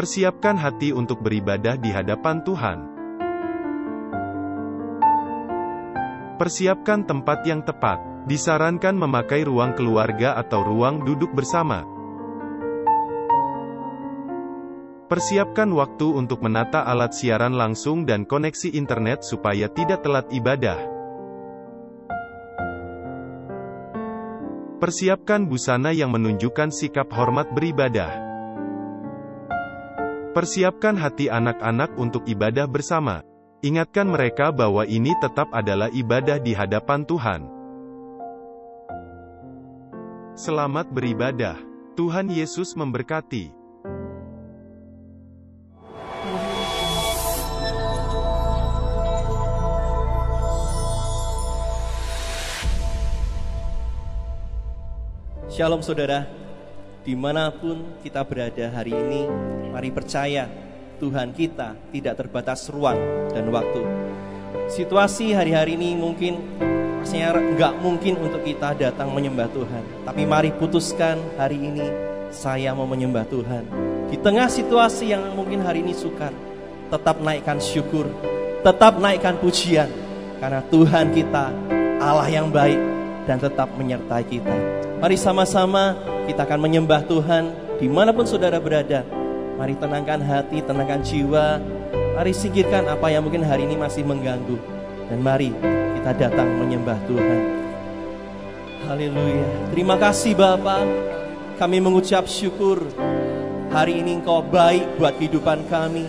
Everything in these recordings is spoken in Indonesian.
Persiapkan hati untuk beribadah di hadapan Tuhan. Persiapkan tempat yang tepat. Disarankan memakai ruang keluarga atau ruang duduk bersama. Persiapkan waktu untuk menata alat siaran langsung dan koneksi internet supaya tidak telat ibadah. Persiapkan busana yang menunjukkan sikap hormat beribadah. Persiapkan hati anak-anak untuk ibadah bersama. Ingatkan mereka bahwa ini tetap adalah ibadah di hadapan Tuhan. Selamat beribadah. Tuhan Yesus memberkati. Shalom saudara, dimanapun kita berada hari ini, mari percaya Tuhan kita tidak terbatas ruang dan waktu. Situasi hari-hari ini mungkin rasanya nggak mungkin untuk kita datang menyembah Tuhan. Tapi mari putuskan hari ini, saya mau menyembah Tuhan. Di tengah situasi yang mungkin hari ini sukar, tetap naikkan syukur, tetap naikkan pujian. Karena Tuhan kita, Allah yang baik dan tetap menyertai kita. Mari sama-sama kita akan menyembah Tuhan dimanapun saudara berada. Mari tenangkan hati, tenangkan jiwa. Mari singkirkan apa yang mungkin hari ini masih mengganggu. Dan mari kita datang menyembah Tuhan. Haleluya. Terima kasih Bapa. Kami mengucap syukur. Hari ini Engkau baik buat kehidupan kami.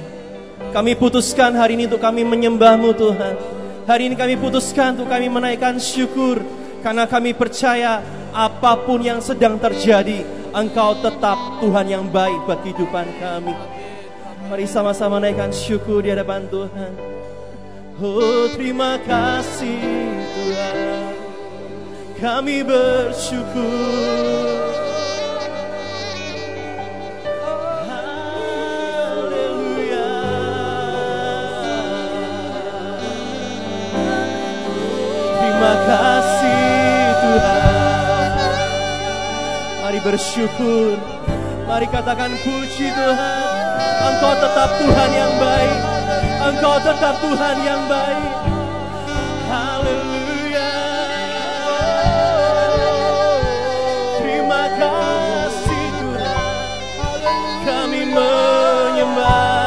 Kami putuskan hari ini untuk kami menyembah-Mu Tuhan. Hari ini kami putuskan untuk kami menaikkan syukur. Karena kami percaya apapun yang sedang terjadi, Engkau tetap Tuhan yang baik buat kehidupan kami. Mari sama-sama naikkan syukur di hadapan Tuhan. Oh terima kasih Tuhan, kami bersyukur. Haleluya. Terima kasih Tuhan. Mari bersyukur. Mari katakan puji Tuhan. Engkau tetap Tuhan yang baik. Engkau tetap Tuhan yang baik. Haleluya. Terima kasih Tuhan. Kami menyembah.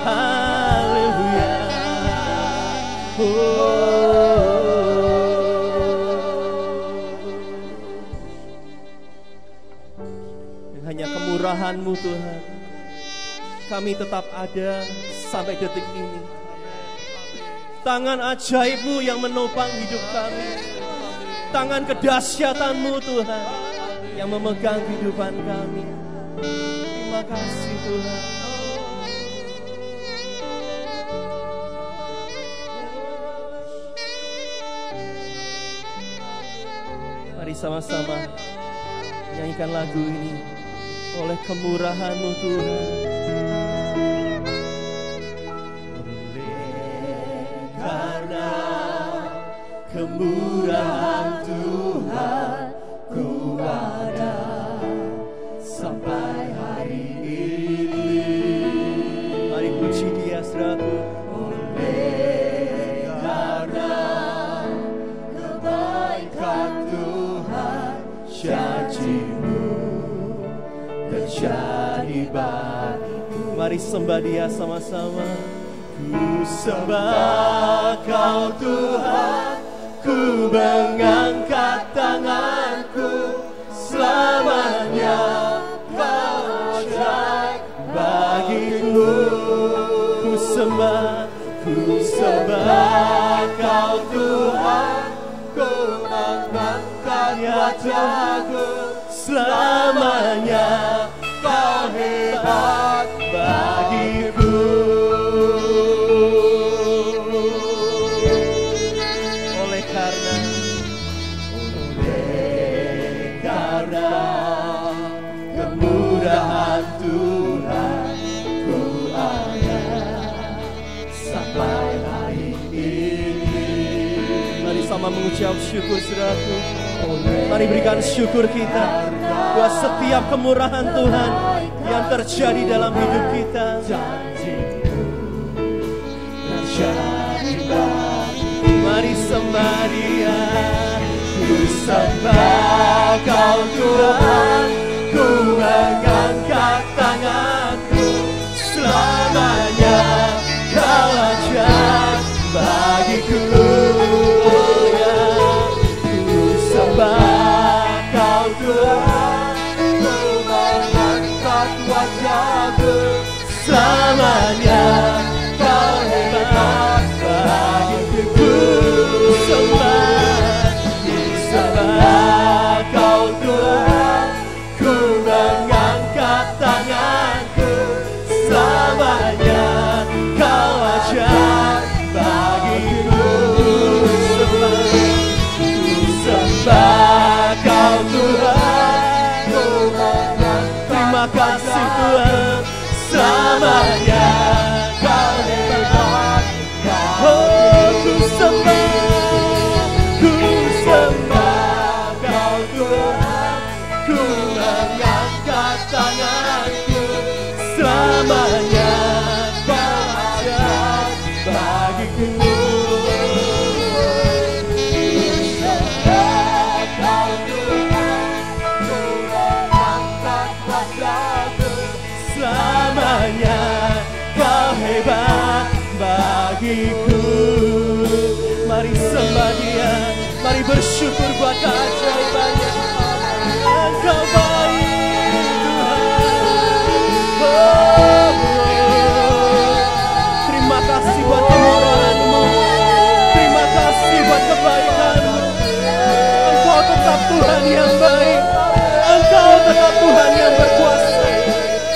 Haleluya. Hanya kemurahan-Mu Tuhan, kami tetap ada sampai detik ini. Tangan ajaib-Mu yang menopang hidup kami. Tangan kedahsyatan-Mu Tuhan yang memegang kehidupan kami. Terima kasih Tuhan. Mari sama-sama nyanyikan lagu ini. Oleh kemurahan-Mu Tuhan. Oleh karena kemurahan Tuhan, ku ada sampai hari ini. Mari puji Dia saudaraku. Oleh karena kebaikan Tuhan, janji-Mu terjadi bagiku. Mari sembah Dia sama-sama. Ku sembah Kau Tuhan, ku mengangkat tanganku, selamanya Kau ajaib bagiku. Ku sembah Kau Tuhan, ku mengangkat wajahku, selamanya Kau hebat bagiku. Oleh karena kemurahan Tuhan, ku ada sampai hari ini. Mari sama mengucap syukur saudaraku. Mari berikan syukur kita buat setiap kemurahan Tuhan yang terjadi dalam hidup kita. Mari sembah Dia, ku sembah Kau Tuhan, ku mengangkat tanganku, selamanya Kau ajaib bagiku. Ya, ku sembah Kau Tuhan, ku mengangkat wajahku, selamanya Kau hebat bagiku. Sembah Kau Tuhan, ku mengangkat tanganku, selamanya Kau ajaib bagiku. Sembah Kau Tuhan, ku mengangkat. Terima kasih Tuhan, selamanya Kau hebat. Oh, ku sembah Kau Tuhan, ku mengangkat tanganku, selamanya Kau ajaib bagiku. Sembah Kau Tuhan, ku mengangkat wajahku, selamanya Kau hebat bagiku. Mari sembah Dia, mari bersyukur buat keajaibannya. Engkau baik Tuhan. Terima kasih buat kemurahan-Mu, terima kasih buat kebaikan-Mu. Engkau tetap Tuhan yang baik, Engkau tetap Tuhan yang berkuasa.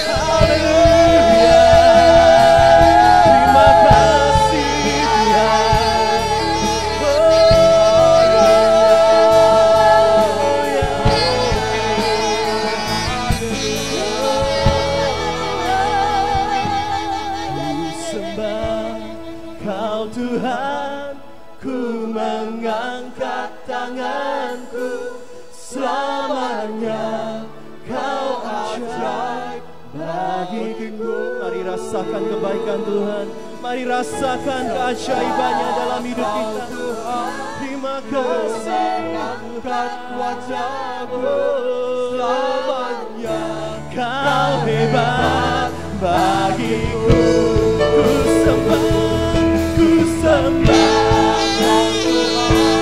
Haleluya. Terima kasih Tuhan. Kau Tuhan, ku mengangkat tanganku, selamanya Kau ajaib bagiku. Mari rasakan kebaikan Tuhan, mari rasakan keajaibannya dalam hidup kita. Terima kasih, angkat wajahku, selamanya Kau hebat bagiku. Ku sembah Kau Tuhan,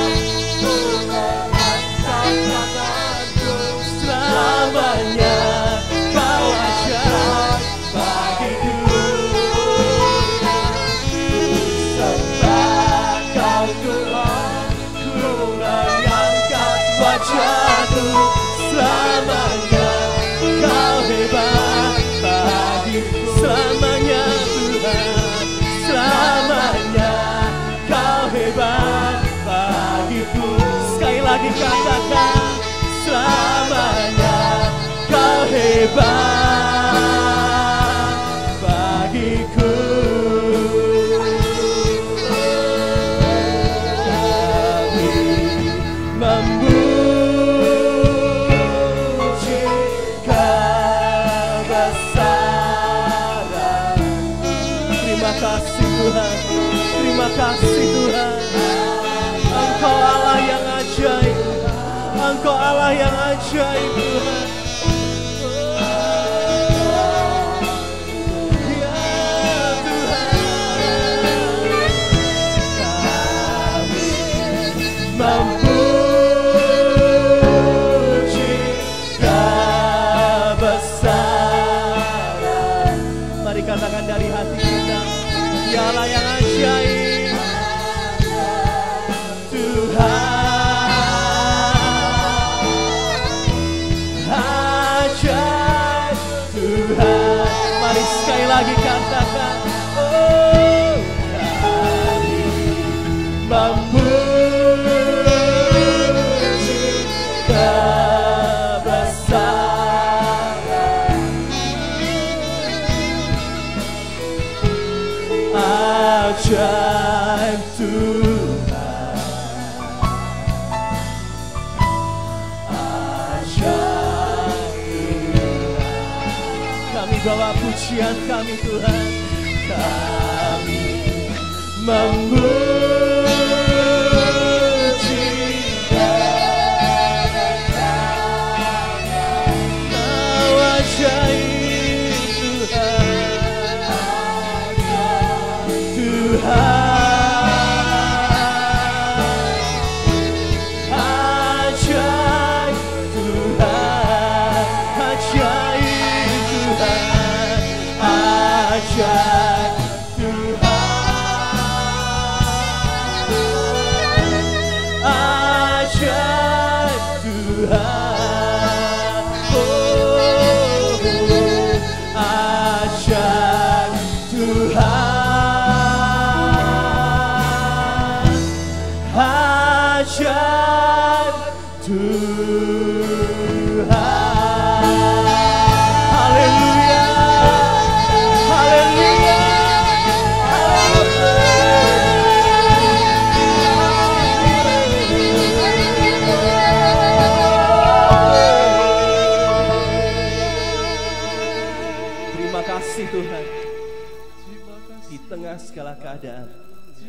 ku mengangkat tanganku, selamanya Kau ajaib bagiku. Sembah Kau Tuhan, ku mengangkat wajahku, selamanya Kau hebat bagiku. Selamanya Tuhan, selamanya Kau hebat bagiku. Sekali lagi katakan, selamanya Kau hebat bagiku. Kami memuji kebesaran. Terima kasih Tuhan, terima kasih Tuhan. Engkau Allah yang ajaib, Engkau Allah yang ajaib Tuhan. Ya Tuhan, kami memuji kebesaran. Mari katakan dari hati kita, Ya Allah yang ajaib, ajaib Tuhan. Mari sekali lagi katakan, oh kami memuji kebesaran. Ajaib Tuhan, ajaib Tuhan. bawa pujian kami Tuhan. Kami memuji Kau ajaib Tuhan, Tuhan. Segala keadaan,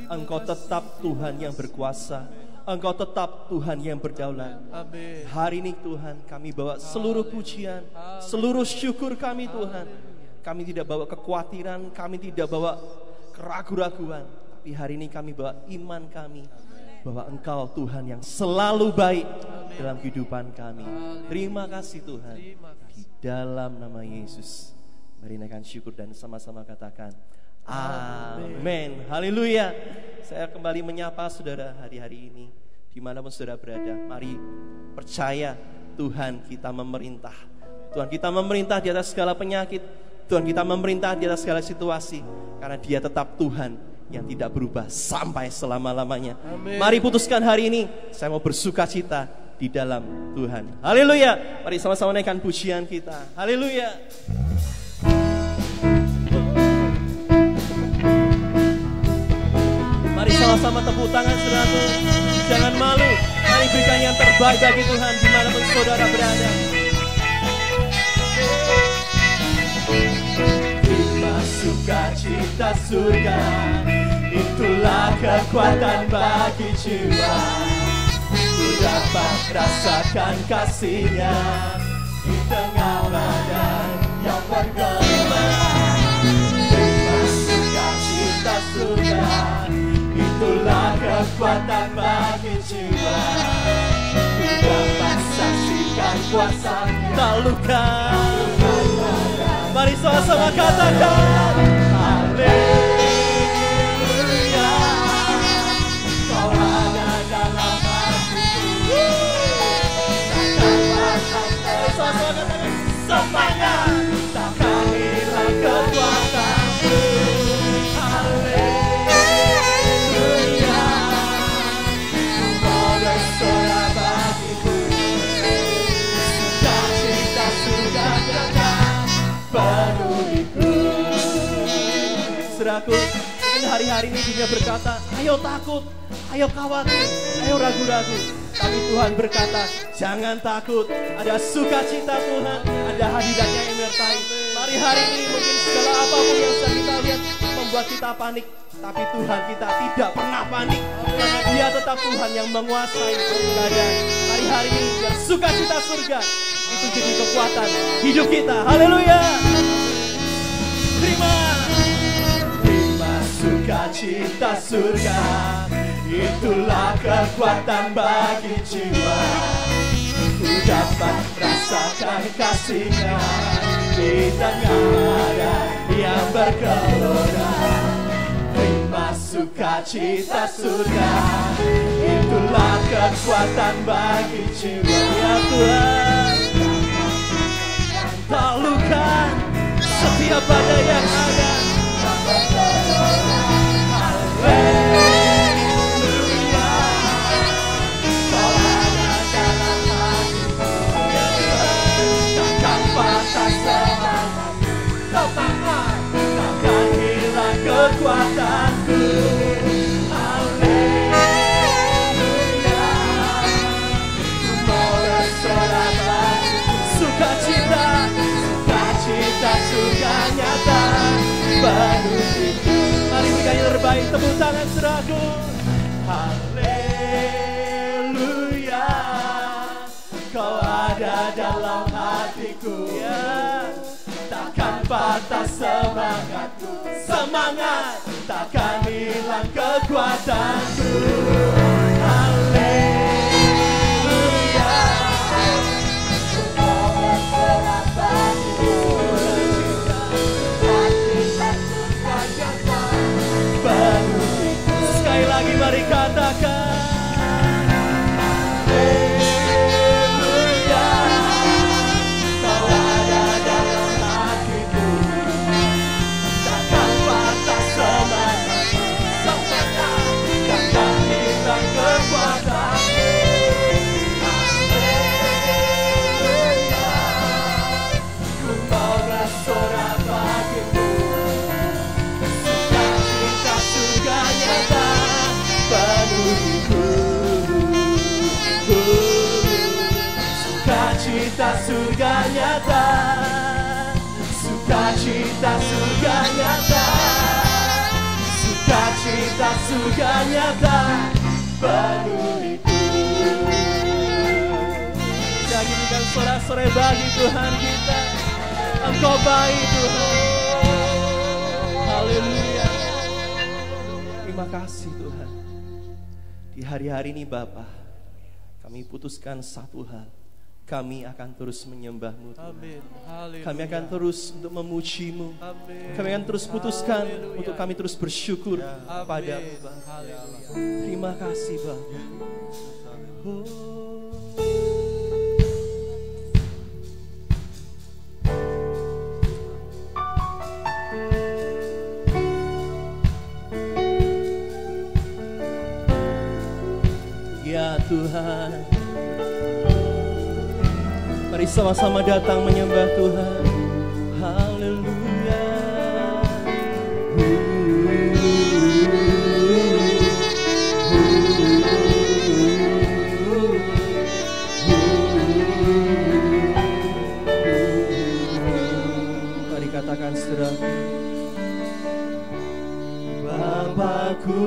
Engkau tetap Tuhan yang berkuasa, Engkau tetap Tuhan yang berdaulat. Hari ini Tuhan, kami bawa seluruh pujian, seluruh syukur kami Tuhan. Kami tidak bawa kekhawatiran, kami tidak bawa keraguan-raguan, tapi hari ini kami bawa iman kami, bahwa Engkau Tuhan yang selalu baik dalam kehidupan kami. Terima kasih Tuhan. Di dalam nama Yesus, mari naikkan syukur dan sama-sama katakan amin. Haleluya. Saya kembali menyapa saudara hari-hari ini, dimanapun saudara berada. Mari percaya Tuhan kita memerintah. Tuhan kita memerintah di atas segala penyakit. Tuhan kita memerintah di atas segala situasi, karena Dia tetap Tuhan yang tidak berubah sampai selama-lamanya. Mari putuskan hari ini, saya mau bersuka cita di dalam Tuhan. Haleluya. Mari sama-sama naikkan pujian kita. Haleluya. Mari sama-sama tepuk tangan saudaraku. Jangan malu. Mari berikan yang terbaik bagi Tuhan dimanapun saudara berada. Terima sukacita surga, itulah kekuatan bagi jiwa. Ku dapat rasakan kasih-Nya di tengah badan yang bergelora. Terima sukacita surga, itulah kekuatan bagi jiwa. Ku dapat saksikan kuasa-Nya tak luka. Mari sama-sama katakan haleluya. Kau ada dalam hatiku. Mari sama-sama katakan semangat. Takkan hilang kekuatanku. Saudaraku, mungkin hari-hari ini dunia berkata, ayo takut, ayo khawatir, ayo ragu-ragu. Tapi Tuhan berkata, jangan takut, ada sukacita Tuhan, ada hadirat-Nya yang menyertai. Mari hari ini mungkin segala apapun yang sedang kita lihat membuat kita panik, tapi Tuhan kita tidak pernah panik, karena Dia tetap Tuhan yang menguasai keadaan. Mari hari ini biar sukacita surga itu jadi kekuatan hidup kita. Haleluya. Terima sukacita surga, itulah kekuatan bagi jiwa. Ku dapat rasakan kasih-Nya di tengah badan yang bergelora. Terima sukacita surga, itulah kekuatan bagi jiwa. Ya Tuhan, taklukkan setiap badai yang ada. Haleluya, Kau ada dalam hatiku. Takkan patah semangat, takkan hilang kekuatanku. Haleluya, mau bersorak sukacita, sukacita surga. penuhiku. Mari berikan yang terbaik, tepuk tangan saudaraku. Haleluya, Kau ada dalam hatiku, ya. Takkan patah semangatku, semangat takkan hilang kekuatanku. Haleluya, sekali lagi mari katakan. Sukacita surga nyata, sukacita surga nyata, sukacita surga nyata penuhiku. Jadi berikan sorak-sorai bagi Tuhan kita. Engkau baik Tuhan. Haleluya. Terima kasih Tuhan. Di hari-hari ini Bapa, kami putuskan satu hal. Kami akan terus menyembah-Mu Tuhan. Amin. Kami akan terus untuk memuji-Mu. Amin. Kami akan terus putuskan untuk kami terus bersyukur Amin. pada-Mu Bapa. Haleluya. Terima kasih Bapa. Ya Tuhan, mari sama-sama datang menyembah Tuhan. Haleluya. Mari katakan saudara. Bapakku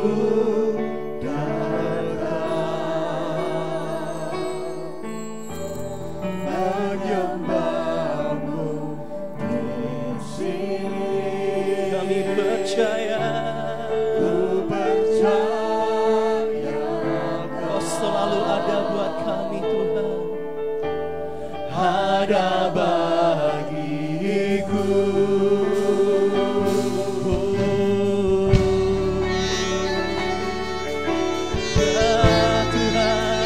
ada bagiku. Ya Tuhan,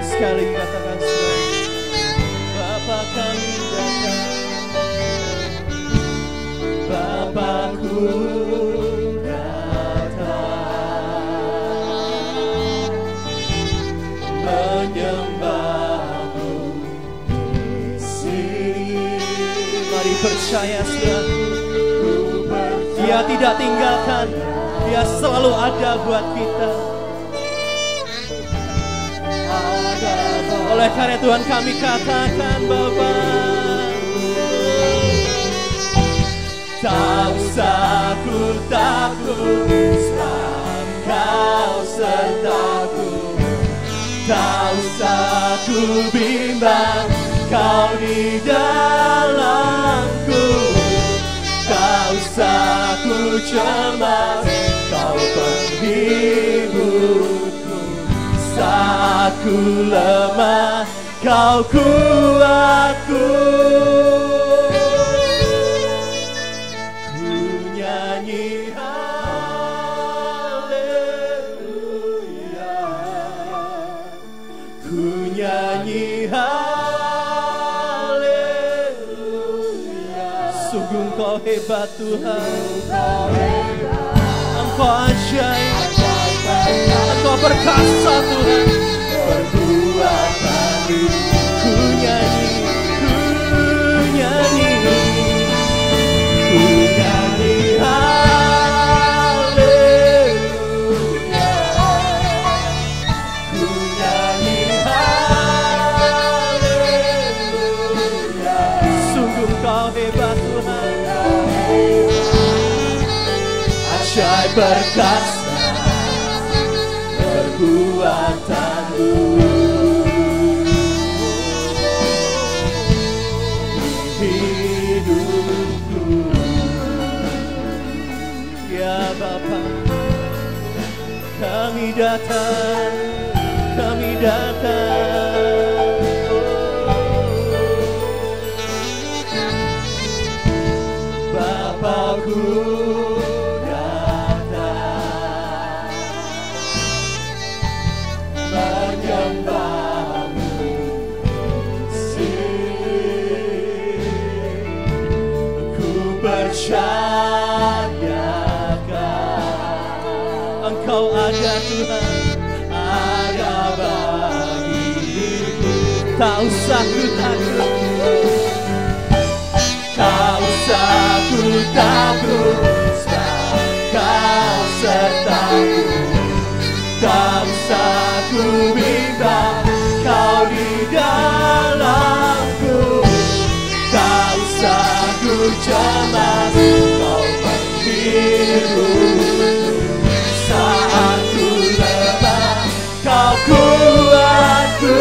sekali katakan Bapa kami datang, Bapakku menyembah-Mu di sini. Mari percaya saudaraku, Dia tidak tinggalkan, Dia selalu ada buat kita. Oleh karena Tuhan kami katakan Bapa, tak usah ku takut, sebab Kau sertaku. Tak usah ku bimbang, Kau di dalamku. Tak usah ku cemas, Kau penghiburku. Saat ku lemah, Kau kuatku. Ku nyanyi nyanyi haleluya. Sungguh Engkau hebat Tuhan, Engkau ajaib, Engkau perkasa Tuhan. Perbuatan ku nyanyi, ku nyanyi, ku nyanyi haleluya. Ku nyanyi perkasa perbuatanmu. Hidupku, ya Bapa, kami datang, kami datang. Bapakku datang menyembahmu, ku percayakan Engkau ada Tuhan, ada bagiku. Tak usah ku takut, tak usah ku takut, sebab Kau sertaku. Tak usah ku bimbang, Kau di dalamku. Tak usah ku cemas, Kau penghiburku. Saat ku lemah, Kau kuatku.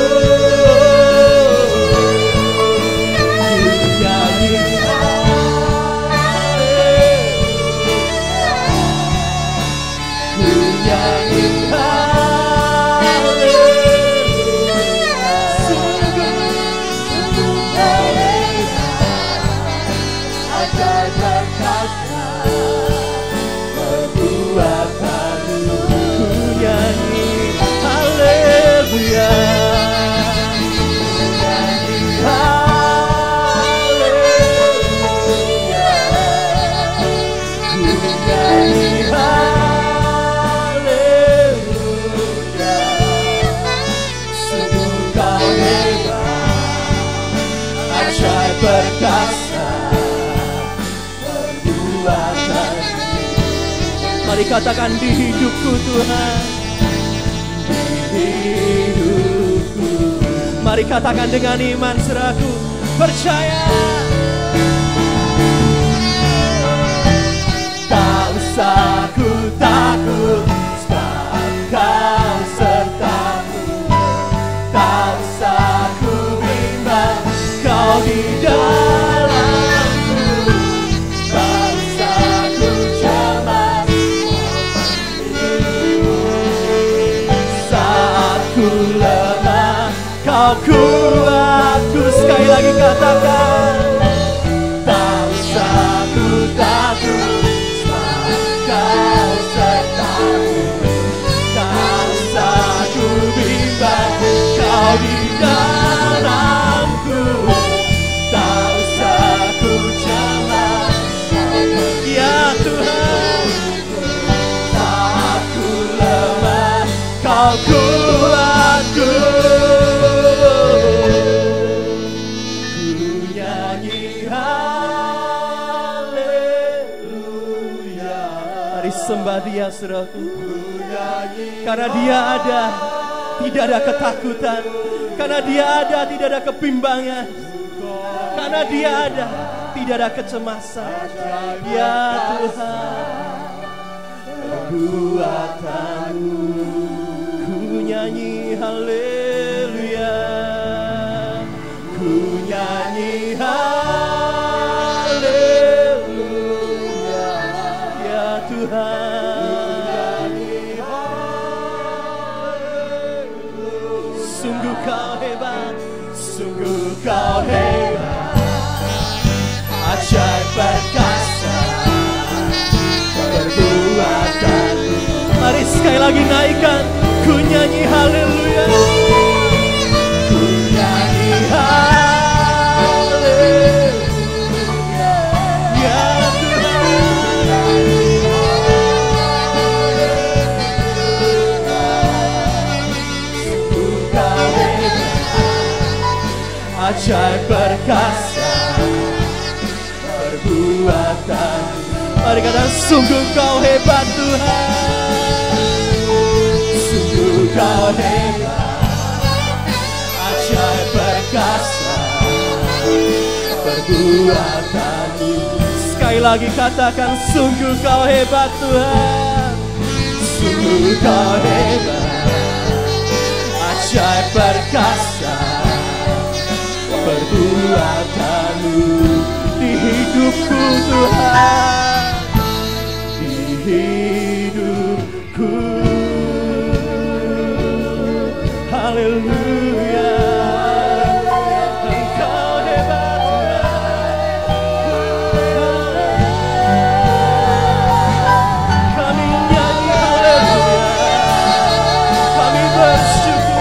Perkasa perbuatan. Mari katakan di hidupku Tuhan, di hidupku. Mari katakan dengan iman serahku percaya. Tak usah ku takut, sebab Kau sertaku. Tak usah ku bimbang, Kau di dalamku. Tak usah ku cemas, saat ku lemah, Kau kuatku. Sekali lagi katakan, tak usah ku takut, sebab Kau sertaku. Tak usah ku bimbang, Kau di dalamku. Tak usah ku cemas, ya Tuhan. Saat ku lemah, Kau kuatku. Ku nyanyi haleluya. Mari sembah Dia saudaraku. Karena Dia ada, tidak ada ketakutan. Karena Dia ada, tidak ada kebimbangan. Karena Dia ada, tidak ada kecemasan. Ya Tuhan, perbuatanmu. Ku nyanyi haleluya, ku nyanyi haleluya. Ya Tuhan, sungguh Kau hebat, sungguh Kau hebat, ajaib perkasa perbuatanmu. Mari sekali lagi naikkan, ku nyanyi haleluya, ku nyanyi haleluya. Ya Tuhan, sungguh Kau hebat, ajaib perkasa perbuatan. Mari katakan, sungguh Kau hebat Tuhan, sungguh Kau hebat, ajaib perkasa perbuatan. Sekali lagi katakan, sungguh Kau hebat Tuhan, Sungguh kau hebat, ajaib perkasa perbuatanmu di hidupku Tuhan, di hidupku. Haleluya, Engkau hebat Tuhan. Kami nyanyi haleluya, kami bersyukur.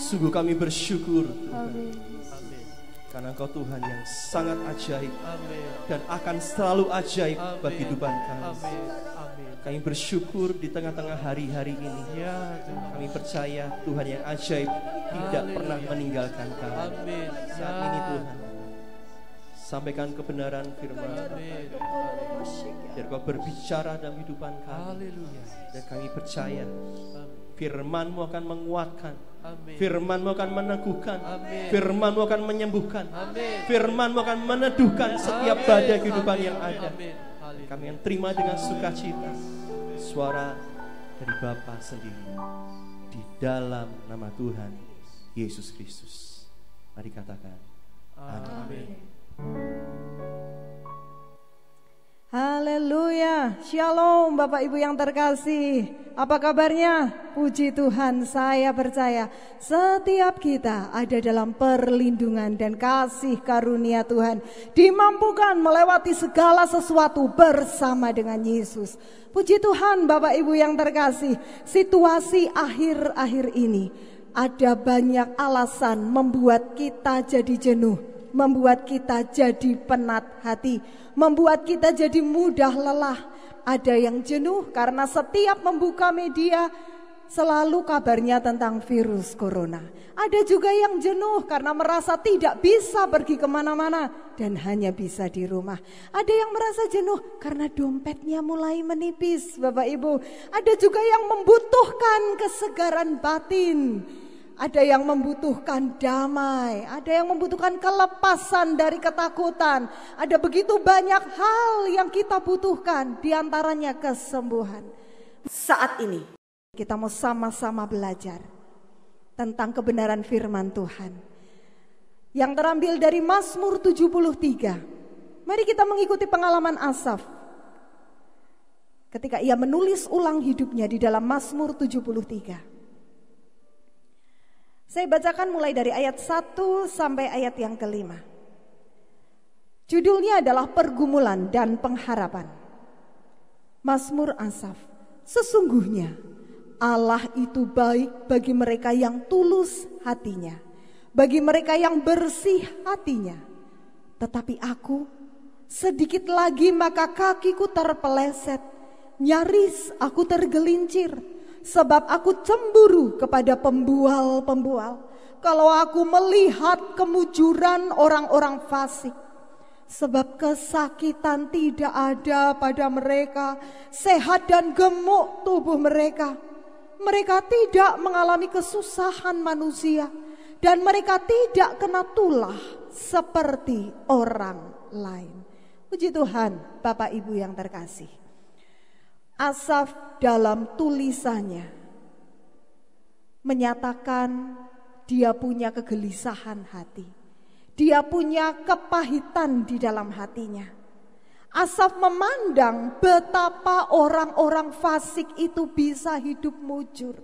Sungguh kami bersyukur Tuhan. Amin. Karena Engkau Tuhan yang sangat ajaib. Amin. Dan akan selalu ajaib bagi kehidupan kami. Amin. Amin. Kami bersyukur di tengah-tengah hari-hari ini. Ya, kami percaya Tuhan yang ajaib tidak pernah meninggalkan kami. Amin. Saat ini Tuhan, sampaikan kebenaran firman. Amin. Biar Kau berbicara dalam kehidupan kami. Dan kami percaya firman-Mu akan menguatkan. Amin. Firman-Mu akan meneguhkan. Amin. Firman-Mu akan menyembuhkan. Amin. Firman-Mu akan meneduhkan setiap badai kehidupan yang ada. Amin. Kami yang terima dengan sukacita suara dari Bapa sendiri di dalam nama Tuhan Yesus Kristus. Mari katakan amin. Haleluya, shalom Bapak Ibu yang terkasih. Apa kabarnya? Puji Tuhan, saya percaya setiap kita ada dalam perlindungan dan kasih karunia Tuhan, dimampukan melewati segala sesuatu bersama dengan Yesus. Puji Tuhan Bapak Ibu yang terkasih, situasi akhir-akhir ini ada banyak alasan membuat kita jadi jenuh, membuat kita jadi penat hati, membuat kita jadi mudah lelah. Ada yang jenuh karena setiap membuka media selalu kabarnya tentang virus corona. Ada juga yang jenuh karena merasa tidak bisa pergi kemana-mana dan hanya bisa di rumah. Ada yang merasa jenuh karena dompetnya mulai menipis, Bapak Ibu. Ada juga yang membutuhkan kesegaran batin. Ada yang membutuhkan damai, ada yang membutuhkan kelepasan dari ketakutan. Ada begitu banyak hal yang kita butuhkan, diantaranya kesembuhan. Saat ini kita mau sama-sama belajar tentang kebenaran firman Tuhan yang terambil dari Mazmur 73. Mari kita mengikuti pengalaman Asaf ketika ia menulis ulang hidupnya di dalam Mazmur 73. Saya bacakan mulai dari ayat 1 sampai ayat yang kelima. Judulnya adalah Pergumulan dan Pengharapan. Mazmur Asaf. Sesungguhnya Allah itu baik bagi mereka yang tulus hatinya, bagi mereka yang bersih hatinya. Tetapi aku, sedikit lagi maka kakiku terpeleset, nyaris aku tergelincir. Sebab aku cemburu kepada pembual-pembual. Kalau aku melihat kemujuran orang-orang fasik. Sebab kesakitan tidak ada pada mereka. Sehat dan gemuk tubuh mereka. Mereka tidak mengalami kesusahan manusia. Dan mereka tidak kena tulah seperti orang lain. Puji Tuhan, Bapak Ibu yang terkasih. Asaf dalam tulisannya menyatakan dia punya kegelisahan hati. Dia punya kepahitan di dalam hatinya. Asaf memandang betapa orang-orang fasik itu bisa hidup mujur.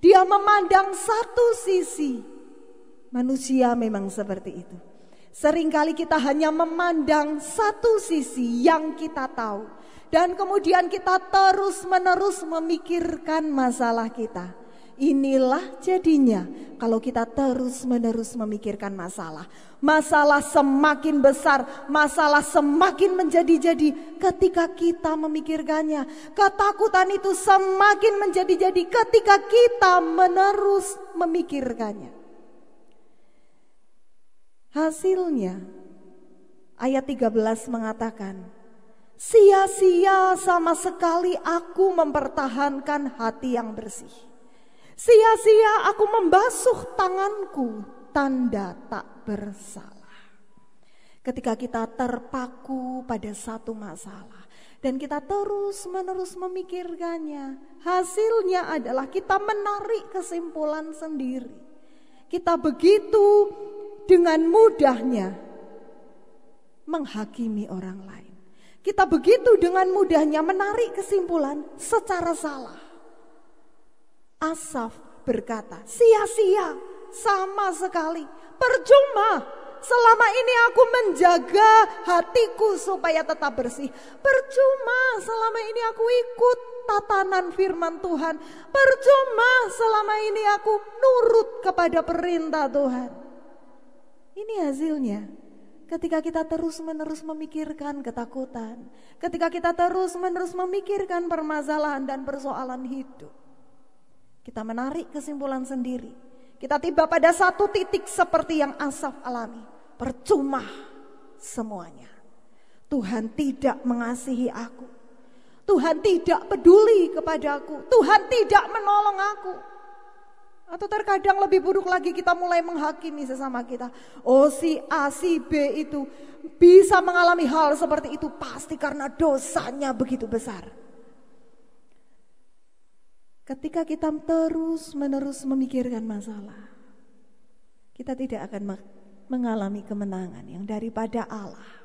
Dia memandang satu sisi. Manusia memang seperti itu. Seringkali kita hanya memandang satu sisi yang kita tahu. Dan kemudian kita terus-menerus memikirkan masalah kita. Inilah jadinya kalau kita terus-menerus memikirkan masalah. Masalah semakin besar, masalah semakin menjadi-jadi ketika kita memikirkannya. Ketakutan itu semakin menjadi-jadi ketika kita menerus memikirkannya. Hasilnya, ayat 13 mengatakan, sia-sia sama sekali aku mempertahankan hati yang bersih. Sia-sia aku membasuh tanganku, tanda tak bersalah. Ketika kita terpaku pada satu masalah dan kita terus-menerus memikirkannya, hasilnya adalah kita menarik kesimpulan sendiri. Kita begitu dengan mudahnya menghakimi orang lain. Kita begitu dengan mudahnya menarik kesimpulan secara salah. Asaf berkata, sia-sia sama sekali, percuma. Selama ini aku menjaga hatiku supaya tetap bersih. Percuma selama ini aku ikut tatanan firman Tuhan. Percuma selama ini aku nurut kepada perintah Tuhan. Ini hasilnya ketika kita terus-menerus memikirkan ketakutan. Ketika kita terus-menerus memikirkan permasalahan dan persoalan hidup. Kita menarik kesimpulan sendiri. Kita tiba pada satu titik seperti yang Asaf alami. Percuma semuanya. Tuhan tidak mengasihi aku. Tuhan tidak peduli kepadaku. Tuhan tidak menolong aku. Atau terkadang lebih buruk lagi, kita mulai menghakimi sesama kita. Oh, si A, si B itu bisa mengalami hal seperti itu pasti karena dosanya begitu besar. Ketika kita terus-menerus memikirkan masalah, kita tidak akan mengalami kemenangan yang daripada Allah.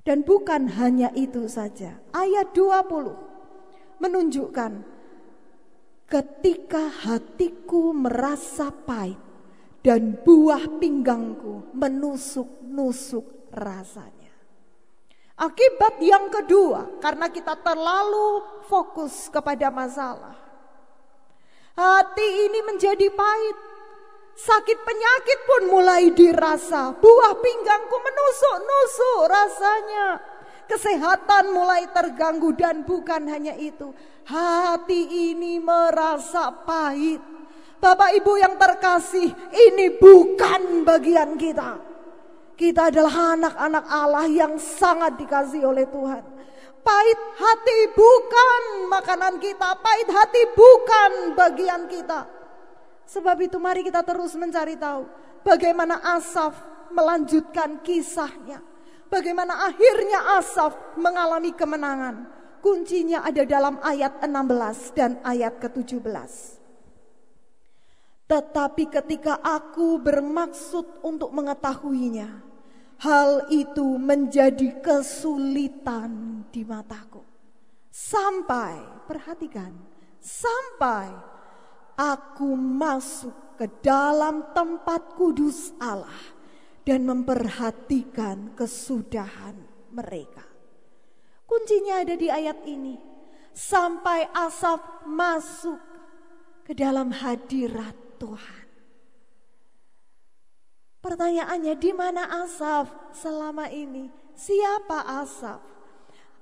Dan bukan hanya itu saja. Ayat 20 menunjukkan ketika hatiku merasa pahit dan buah pinggangku menusuk-nusuk rasanya. Akibat yang kedua, karena kita terlalu fokus kepada masalah, hati ini menjadi pahit. Sakit penyakit pun mulai dirasa. Buah pinggangku menusuk-nusuk rasanya. Kesehatan mulai terganggu dan bukan hanya itu. Hati ini merasa pahit. Bapak Ibu yang terkasih, ini bukan bagian kita. Kita adalah anak-anak Allah yang sangat dikasihi oleh Tuhan. Pahit hati bukan makanan kita. Pahit hati bukan bagian kita. Sebab itu mari kita terus mencari tahu bagaimana Asaf melanjutkan kisahnya. Bagaimana akhirnya Asaf mengalami kemenangan. Kuncinya ada dalam ayat 16 dan ayat ke-17. Tetapi ketika aku bermaksud untuk mengetahuinya, hal itu menjadi kesulitan di mataku. Sampai, perhatikan, sampai aku masuk ke dalam tempat kudus Allah dan memperhatikan kesudahan mereka. Kuncinya ada di ayat ini. Sampai Asaf masuk ke dalam hadirat Tuhan. Pertanyaannya, di mana Asaf selama ini? Siapa Asaf?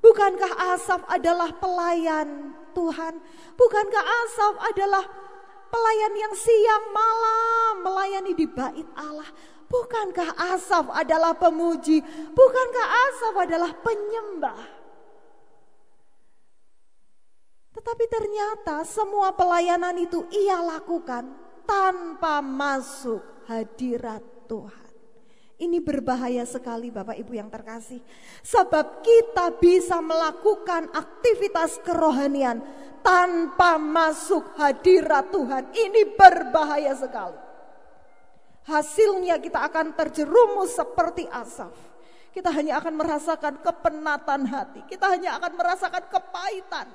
Bukankah Asaf adalah pelayan Tuhan? Bukankah Asaf adalah pelayan yang siang malam melayani di bait Allah? Bukankah Asaf adalah pemuji? Bukankah Asaf adalah penyembah? Tetapi ternyata semua pelayanan itu ia lakukan tanpa masuk hadirat Tuhan. Ini berbahaya sekali Bapak Ibu yang terkasih. Sebab kita bisa melakukan aktivitas kerohanian tanpa masuk hadirat Tuhan. Ini berbahaya sekali. Hasilnya kita akan terjerumus seperti Asaf. Kita hanya akan merasakan kepenatan hati. Kita hanya akan merasakan kepahitan.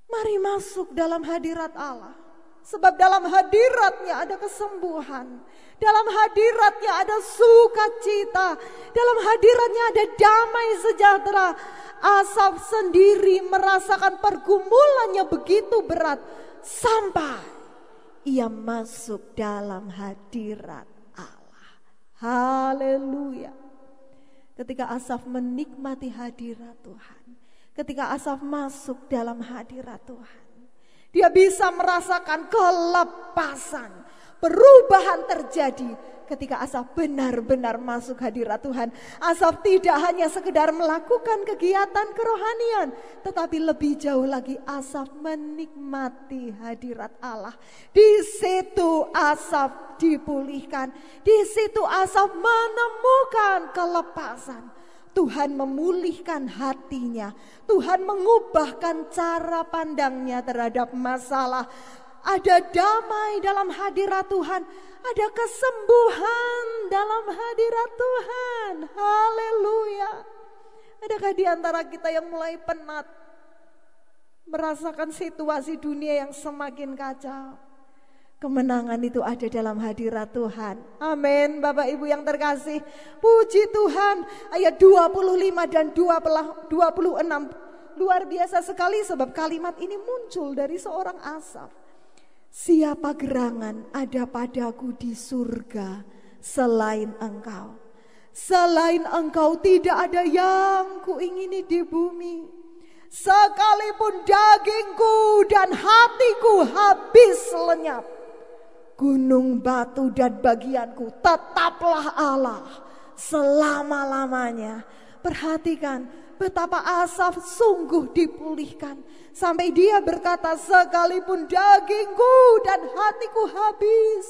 Mari masuk dalam hadirat Allah. Sebab dalam hadiratnya ada kesembuhan. Dalam hadiratnya ada sukacita. Dalam hadiratnya ada damai sejahtera. Asaf sendiri merasakan pergumulannya begitu berat. Sampai ia masuk dalam hadirat Allah. Haleluya. Ketika Asaf menikmati hadirat Tuhan. Ketika Asaf masuk dalam hadirat Tuhan. Dia bisa merasakan kelepasan. Perubahan terjadi ketika Asaf benar-benar masuk hadirat Tuhan, Asaf tidak hanya sekedar melakukan kegiatan kerohanian, tetapi lebih jauh lagi Asaf menikmati hadirat Allah. Di situ Asaf dipulihkan, di situ Asaf menemukan kelepasan. Tuhan memulihkan hatinya, Tuhan mengubahkan cara pandangnya terhadap masalah. Ada damai dalam hadirat Tuhan, ada kesembuhan dalam hadirat Tuhan. Haleluya. Adakah di antara kita yang mulai penat, merasakan situasi dunia yang semakin kacau? Kemenangan itu ada dalam hadirat Tuhan. Amin. Bapak Ibu yang terkasih, puji Tuhan. Ayat 25 dan 26 luar biasa sekali, sebab kalimat ini muncul dari seorang Asaf. Siapa gerangan ada padaku di surga selain engkau? Selain engkau tidak ada yang kuingini di bumi. Sekalipun dagingku dan hatiku habis lenyap, gunung batu dan bagianku tetaplah Allah selama-lamanya. Perhatikan betapa Asaf sungguh dipulihkan. Sampai dia berkata, sekalipun dagingku dan hatiku habis,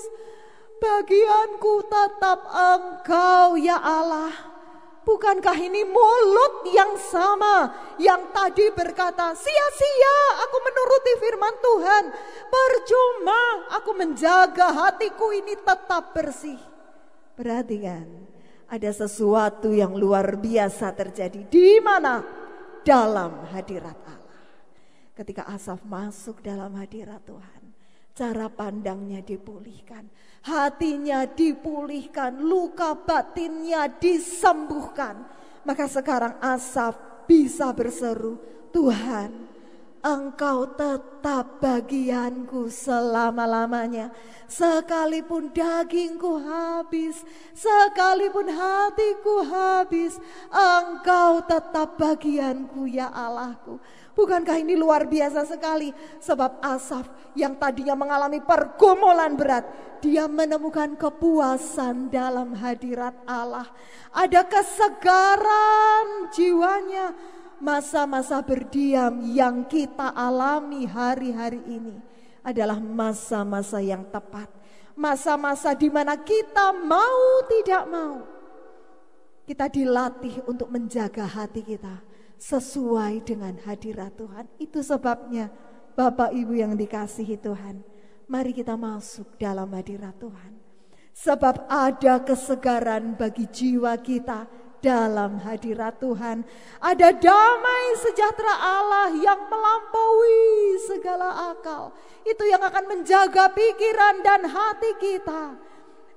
bagianku tetap engkau ya Allah. Bukankah ini mulut yang sama yang tadi berkata, sia-sia aku menuruti firman Tuhan, percuma aku menjaga hatiku ini tetap bersih. Perhatikan, ada sesuatu yang luar biasa terjadi. Di mana? Dalam hadirat Allah. Ketika Asaf masuk dalam hadirat Tuhan, cara pandangnya dipulihkan, hatinya dipulihkan, luka batinnya disembuhkan. Maka sekarang Asaf bisa berseru, Tuhan, Engkau tetap bagianku selama-lamanya. Sekalipun dagingku habis, sekalipun hatiku habis, Engkau tetap bagianku ya Allahku. Bukankah ini luar biasa sekali? Sebab Asaf yang tadinya mengalami pergumulan berat, dia menemukan kepuasan dalam hadirat Allah. Ada kesegaran jiwanya. Masa-masa berdiam yang kita alami hari-hari ini adalah masa-masa yang tepat. Masa-masa di mana kita mau tidak mau, kita dilatih untuk menjaga hati kita sesuai dengan hadirat Tuhan. Itu sebabnya Bapak Ibu yang dikasihi Tuhan, mari kita masuk dalam hadirat Tuhan. Sebab ada kesegaran bagi jiwa kita dalam hadirat Tuhan. Ada damai sejahtera Allah yang melampaui segala akal. Itu yang akan menjaga pikiran dan hati kita.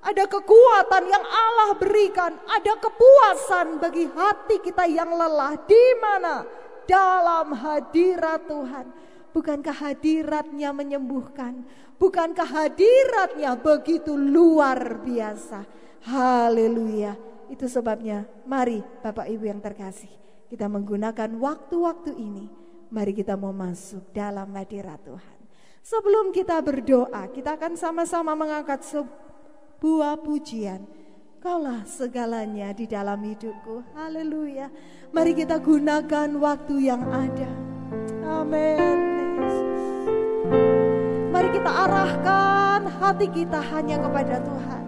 Ada kekuatan yang Allah berikan, ada kepuasan bagi hati kita yang lelah. Di mana? Dalam hadirat Tuhan. Bukankah hadiratnya menyembuhkan? Bukankah hadiratnya begitu luar biasa? Haleluya. Itu sebabnya mari Bapak Ibu yang terkasih, kita menggunakan waktu-waktu ini. Mari kita mau masuk dalam hadirat Tuhan. Sebelum kita berdoa, kita akan sama-sama mengangkat sebuah pujian. Kaulah segalanya di dalam hidupku. Haleluya. Mari kita gunakan waktu yang ada. Amin. Mari kita arahkan hati kita hanya kepada Tuhan.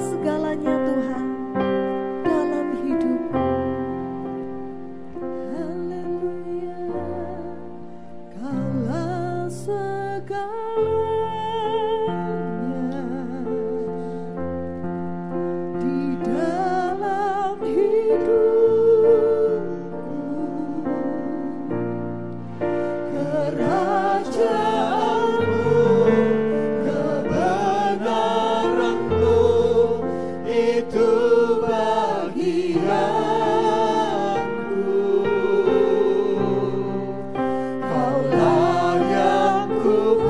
Segalanya Tuhan dalam hidupku. Haleluya. Kaulah segalanya di dalam hidupku. Kerajaanmu, kebenaranmu, itu bagianku. Kaulah yang ku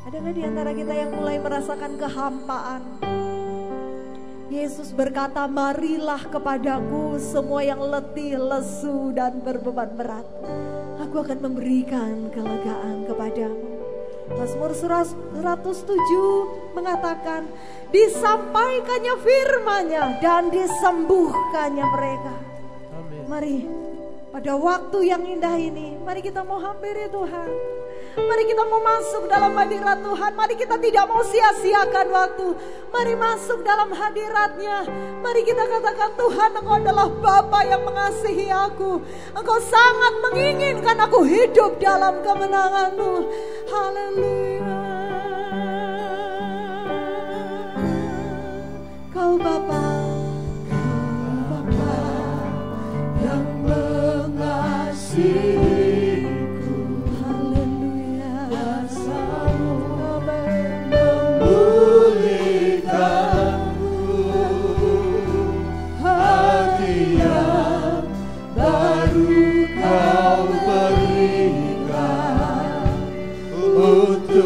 Ada nggak di antara kita yang mulai merasakan kehampaan? Yesus berkata, marilah kepadaku semua yang letih, lesu, dan berbeban berat. Aku akan memberikan kelegaan kepadamu. Mazmur 107 mengatakan, disampaikannya firman-Nya dan disembuhkannya mereka. Amin. Mari pada waktu yang indah ini, mari kita mau hampiri Tuhan. Mari kita mau masuk dalam hadirat Tuhan. Mari kita tidak mau sia-siakan waktu. Mari masuk dalam hadirat-Nya. Mari kita katakan, Tuhan, Engkau adalah Bapa yang mengasihi aku. Engkau sangat menginginkan aku hidup dalam kemenangan-Mu. Haleluya. Kau Bapa, Kau Bapa yang mengasihi. Untuk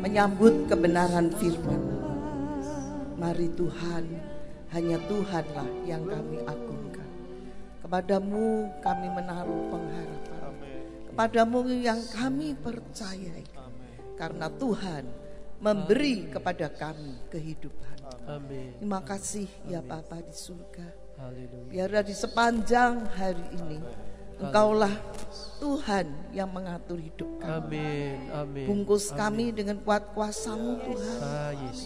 menyambut kebenaran firman. Mari Tuhan, hanya Tuhanlah yang kami agungkan. Kepadamu kami menaruh pengharapan. Kepadamu yang kami percayai. Karena Tuhan memberi kepada kami kehidupan. Terima kasih ya Bapa di surga. Biarlah di sepanjang hari ini Engkaulah Tuhan yang mengatur hidup kami. Bungkus kami dengan kuat kuasa-Mu Tuhan.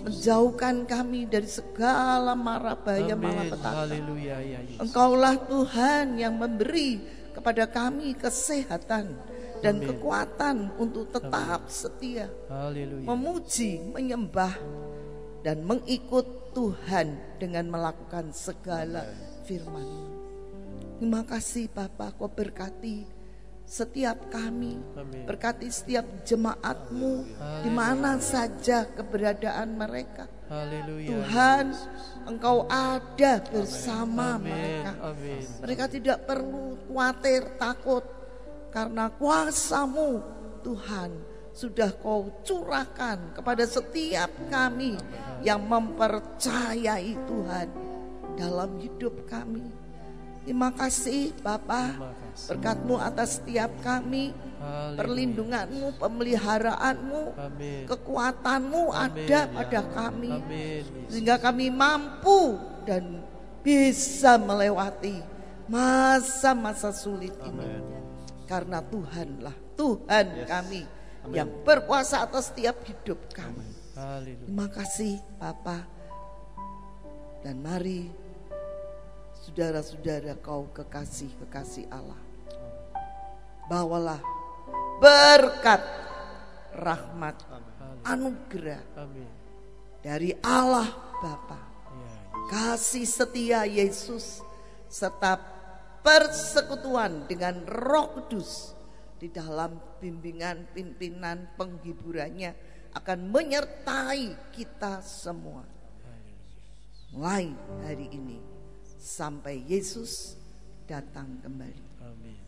Menjauhkan kami dari segala mara bahaya malapetaka. Engkaulah Tuhan yang memberi kepada kami kesehatan dan kekuatan untuk tetap setia, memuji, menyembah, dan mengikut Tuhan dengan melakukan segala firman-Mu. Terima kasih Bapa, Kau berkati setiap kami, berkati setiap jemaat-Mu di mana saja keberadaan mereka. Tuhan, Engkau ada bersama mereka. Mereka tidak perlu khawatir, takut, karena kuasa-Mu Tuhan sudah Kau curahkan kepada setiap kami yang mempercayai Tuhan dalam hidup kami. Terima kasih Bapa, berkat-Mu atas setiap kami, perlindungan-Mu, pemeliharaan-Mu, kekuatan-Mu ada pada kami, sehingga kami mampu dan bisa melewati masa-masa sulit ini. Karena Tuhanlah Tuhan kami yang berkuasa atas setiap hidup kami. Terima kasih Bapa, dan mari saudara-saudara Kau kekasih-kekasih Allah, bawalah berkat, rahmat, anugerah dari Allah Bapa, kasih setia Yesus, serta persekutuan dengan Roh Kudus di dalam bimbingan, pimpinan, penghiburannya akan menyertai kita semua mulai hari ini sampai Yesus datang kembali.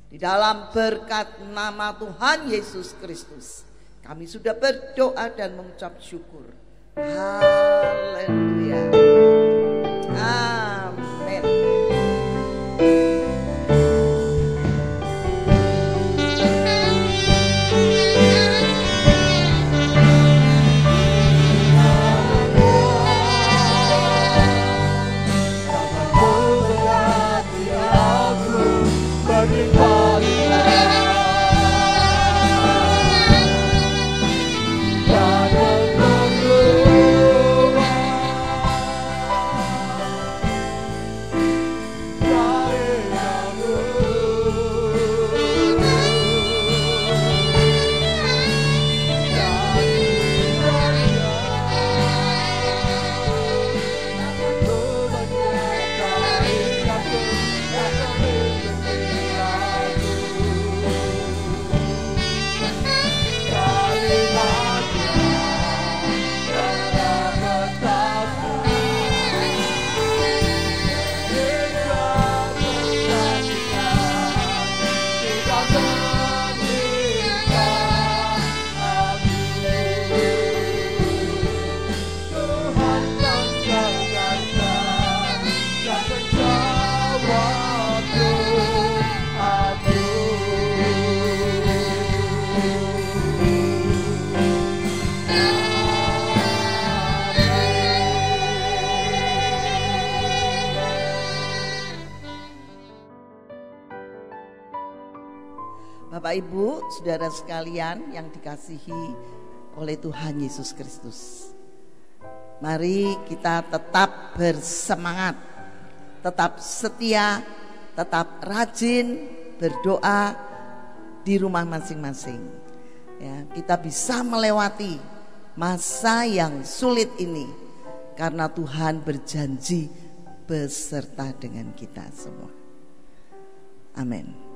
Di dalam berkat nama Tuhan Yesus Kristus, kami sudah berdoa dan mengucap syukur. Haleluya. Amin. Bapak Ibu, saudara sekalian yang dikasihi oleh Tuhan Yesus Kristus, mari kita tetap bersemangat, tetap setia, tetap rajin berdoa di rumah masing-masing. Ya, kita bisa melewati masa yang sulit ini karena Tuhan berjanji beserta dengan kita semua. Amin.